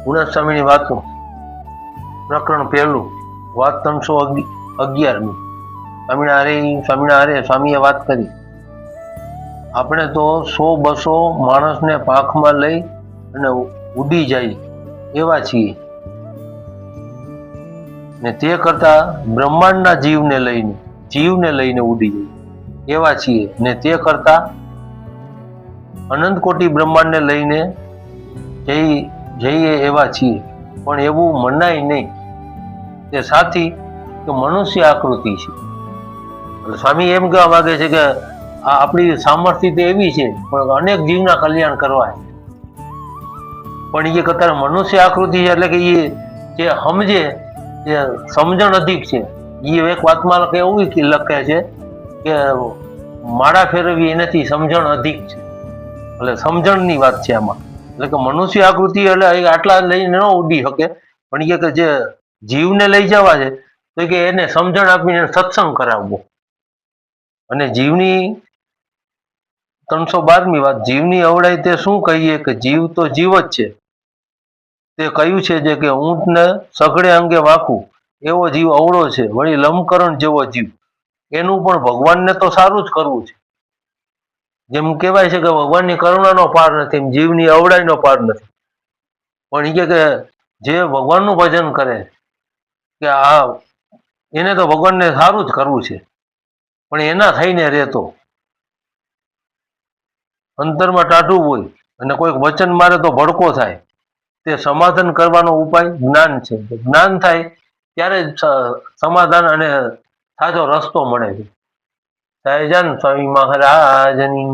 ગુણેશ સ્વામીની વાતો, પ્રકરણ 1, વાત 311. સ્વામીએ વાત કરી, આપણે તો 100-200 માણસને પાંખમાં લઈ અને ઉડી જાય એવા છીએ, ને તે કરતા બ્રહ્માંડના જીવને લઈને ઉડી જાય એવા છીએ, ને તે કરતા અનંત કોટી બ્રહ્માંડને લઈને જઈએ એવા છીએ. પણ એવું મનાય નહીં. તે સાથી કે મનુષ્ય આકૃતિ છે. સ્વામી એમ કહેવા માંગે છે કે આપણી સામર્થ્ય તો એવી છે, પણ અનેક જીવના કલ્યાણ કરવા છે. પણ એ કતાર મનુષ્ય આકૃતિ છે, એટલે કે એ જે સમજે, જે સમજણ અધિક છે. એ એક વાતમાં એવું લખે છે કે માળા ફેરવી એનાથી સમજણ અધિક છે. એટલે સમજણની વાત છે આમાં. એટલે કે મનુષ્ય આકૃતિ એટલે આટલા લઈને ન ઉડી શકે, પણ એ કે જે જીવને લઈ જવા છે તો કે એને સમજણ આપીને સત્સંગ કરાવવો. અને જીવની 312મી વાત, જીવની અવળાઈ તે શું કહીએ કે જીવ તો જીવ જ છે. તે કહ્યું છે જે કે ઊંટને સઘળે અંગે વાંકું એવો જીવ અવળો છે, વળી લંબકરણ જેવો જીવ, એનું પણ ભગવાનને તો સારું જ કરવું છે. જેમ કહેવાય છે કે ભગવાનની કરુણાનો પાર નથી, એમ જીવની અવળાઈનો પાર નથી. પણ એ કે જે ભગવાનનું ભજન કરે કે એને તો ભગવાનને સારું જ કરવું છે, પણ એના થઈને રહેતો અંતરમાં ટાઢું હોય અને કોઈક વચન મારે તો ભડકો થાય. તે સમાધાન કરવાનો ઉપાય જ્ઞાન છે. જ્ઞાન થાય ત્યારે જ સમાધાન અને સાચો રસ્તો મળે છે. સહજાન સ્વામી મહારાજની